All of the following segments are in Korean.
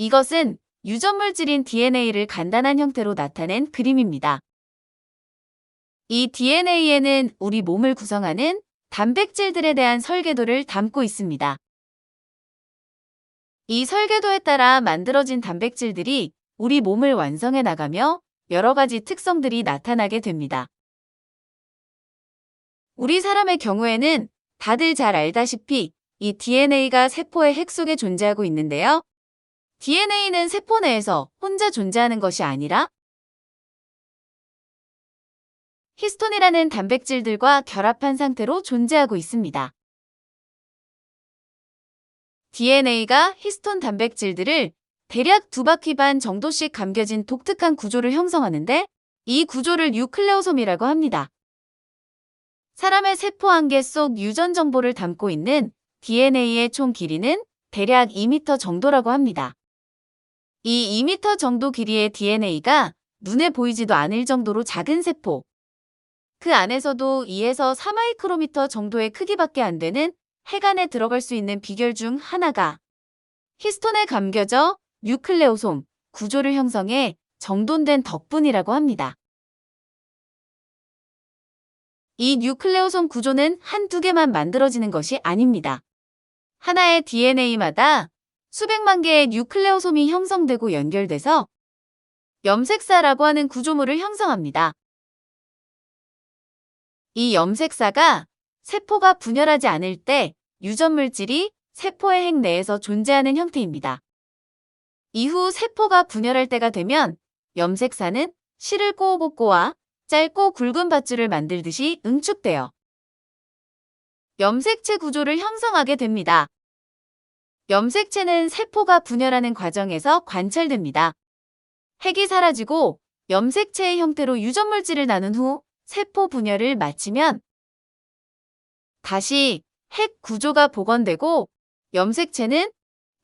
이것은 유전물질인 DNA를 간단한 형태로 나타낸 그림입니다. 이 DNA에는 우리 몸을 구성하는 단백질들에 대한 설계도를 담고 있습니다. 이 설계도에 따라 만들어진 단백질들이 우리 몸을 완성해 나가며 여러 가지 특성들이 나타나게 됩니다. 우리 사람의 경우에는 다들 잘 알다시피 이 DNA가 세포의 핵 속에 존재하고 있는데요. DNA는 세포 내에서 혼자 존재하는 것이 아니라 히스톤이라는 단백질들과 결합한 상태로 존재하고 있습니다. DNA가 히스톤 단백질들을 대략 2바퀴 반 정도씩 감겨진 독특한 구조를 형성하는데 이 구조를 뉴클레오솜이라고 합니다. 사람의 세포 한개 속 유전 정보를 담고 있는 DNA의 총 길이는 대략 2m 정도라고 합니다. 이 2m 정도 길이의 DNA가 눈에 보이지도 않을 정도로 작은 세포, 그 안에서도 2에서 4마이크로미터 정도의 크기밖에 안 되는 핵 안에 들어갈 수 있는 비결 중 하나가 히스톤에 감겨져 뉴클레오솜 구조를 형성해 정돈된 덕분이라고 합니다. 이 뉴클레오솜 구조는 한두 개만 만들어지는 것이 아닙니다. 하나의 DNA마다 수백만 개의 뉴클레오솜이 형성되고 연결돼서 염색사라고 하는 구조물을 형성합니다. 이 염색사가 세포가 분열하지 않을 때 유전물질이 세포의 핵 내에서 존재하는 형태입니다. 이후 세포가 분열할 때가 되면 염색사는 실을 꼬우고꼬아 짧고 굵은 밧줄을 만들듯이 응축되어 염색체 구조를 형성하게 됩니다. 염색체는 세포가 분열하는 과정에서 관찰됩니다. 핵이 사라지고 염색체의 형태로 유전물질을 나눈 후 세포 분열을 마치면 다시 핵 구조가 복원되고 염색체는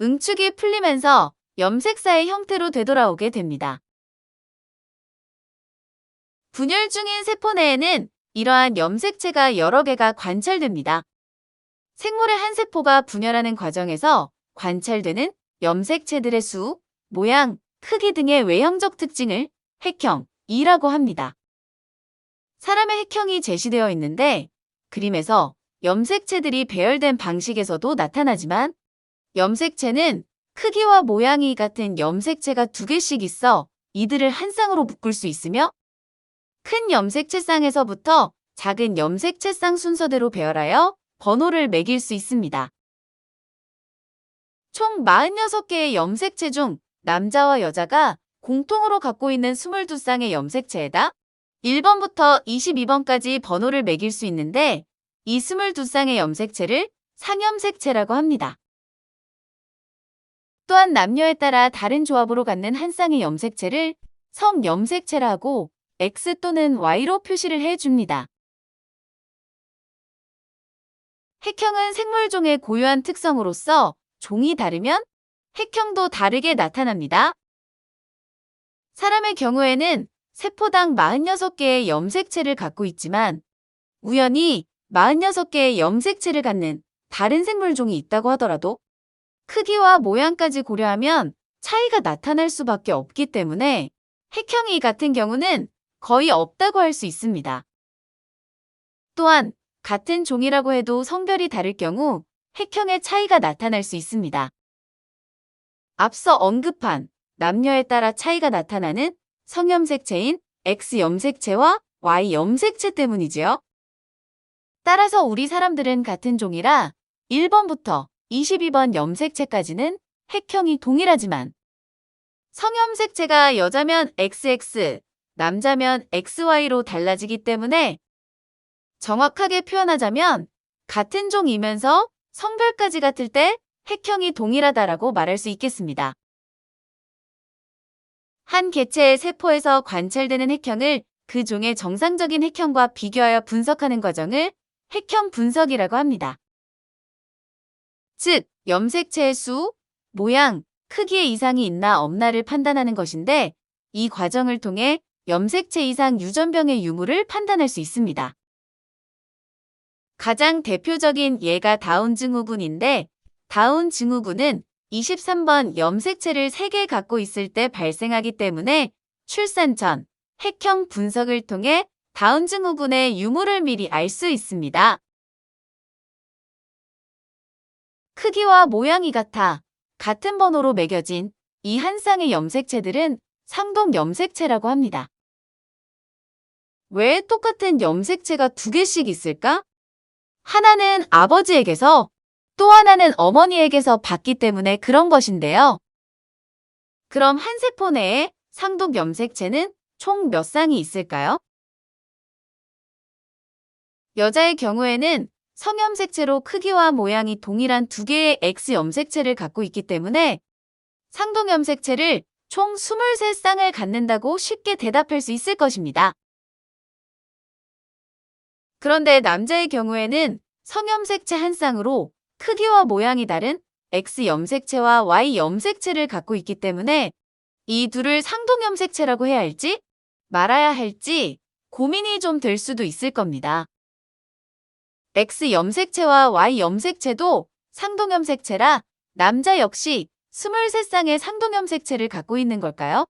응축이 풀리면서 염색사의 형태로 되돌아오게 됩니다. 분열 중인 세포 내에는 이러한 염색체가 여러 개가 관찰됩니다. 생물의 한 세포가 분열하는 과정에서 관찰되는 염색체들의 수, 모양, 크기 등의 외형적 특징을 핵형이라고 합니다. 사람의 핵형이 제시되어 있는데 그림에서 염색체들이 배열된 방식에서도 나타나지만 염색체는 크기와 모양이 같은 염색체가 2개씩 있어 이들을 한 쌍으로 묶을 수 있으며 큰 염색체 쌍에서부터 작은 염색체 쌍 순서대로 배열하여 번호를 매길 수 있습니다. 총 46개의 염색체 중 남자와 여자가 공통으로 갖고 있는 22쌍의 염색체에다 1번부터 22번까지 번호를 매길 수 있는데 이 22쌍의 염색체를 상염색체라고 합니다. 또한 남녀에 따라 다른 조합으로 갖는 한 쌍의 염색체를 성염색체라고 X 또는 Y로 표시를 해줍니다. 핵형은 생물종의 고유한 특성으로서 종이 다르면 핵형도 다르게 나타납니다. 사람의 경우에는 세포당 46개의 염색체를 갖고 있지만 우연히 46개의 염색체를 갖는 다른 생물종이 있다고 하더라도 크기와 모양까지 고려하면 차이가 나타날 수밖에 없기 때문에 핵형이 같은 경우는 거의 없다고 할 수 있습니다. 또한 같은 종이라고 해도 성별이 다를 경우 핵형의 차이가 나타날 수 있습니다. 앞서 언급한 남녀에 따라 차이가 나타나는 성염색체인 X염색체와 Y염색체 때문이지요. 따라서 우리 사람들은 같은 종이라 1번부터 22번 염색체까지는 핵형이 동일하지만 성염색체가 여자면 XX, 남자면 XY로 달라지기 때문에 정확하게 표현하자면 같은 종이면서 성별까지 같을 때 핵형이 동일하다라고 말할 수 있겠습니다. 한 개체의 세포에서 관찰되는 핵형을 그 종의 정상적인 핵형과 비교하여 분석하는 과정을 핵형 분석이라고 합니다. 즉, 염색체의 수, 모양, 크기에 이상이 있나 없나를 판단하는 것인데 이 과정을 통해 염색체 이상 유전병의 유무를 판단할 수 있습니다. 가장 대표적인 예가 다운 증후군인데 다운 증후군은 23번 염색체를 3개 갖고 있을 때 발생하기 때문에 출산 전 핵형 분석을 통해 다운 증후군의 유무를 미리 알 수 있습니다. 크기와 모양이 같아 같은 번호로 매겨진 이 한 쌍의 염색체들은 상동 염색체라고 합니다. 왜 똑같은 염색체가 2개씩 있을까? 하나는 아버지에게서 또 하나는 어머니에게서 받기 때문에 그런 것인데요. 그럼 한 세포 내에 상동 염색체는 총 몇 쌍이 있을까요? 여자의 경우에는 성염색체로 크기와 모양이 동일한 2개의 X 염색체를 갖고 있기 때문에 상동 염색체를 총 23쌍을 갖는다고 쉽게 대답할 수 있을 것입니다. 그런데 남자의 경우에는 성염색체 한 쌍으로 크기와 모양이 다른 X 염색체와 Y 염색체를 갖고 있기 때문에 이 둘을 상동 염색체라고 해야 할지 말아야 할지 고민이 좀 될 수도 있을 겁니다. X 염색체와 Y 염색체도 상동 염색체라 남자 역시 23쌍의 상동 염색체를 갖고 있는 걸까요?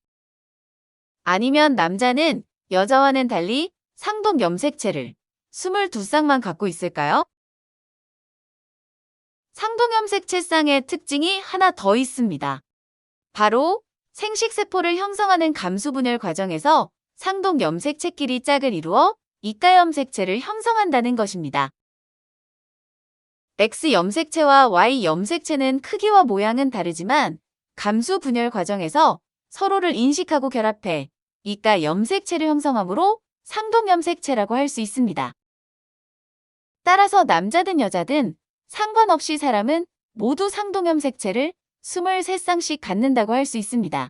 아니면 남자는 여자와는 달리 상동 염색체를 22쌍만 갖고 있을까요? 상동 염색체 쌍의 특징이 하나 더 있습니다. 바로 생식세포를 형성하는 감수분열 과정에서 상동 염색체끼리 짝을 이루어 이가 염색체를 형성한다는 것입니다. X 염색체와 Y 염색체는 크기와 모양은 다르지만 감수분열 과정에서 서로를 인식하고 결합해 이가 염색체를 형성하므로 상동 염색체라고 할 수 있습니다. 따라서 남자든 여자든 상관없이 사람은 모두 상동 염색체를 23쌍씩 갖는다고 할 수 있습니다.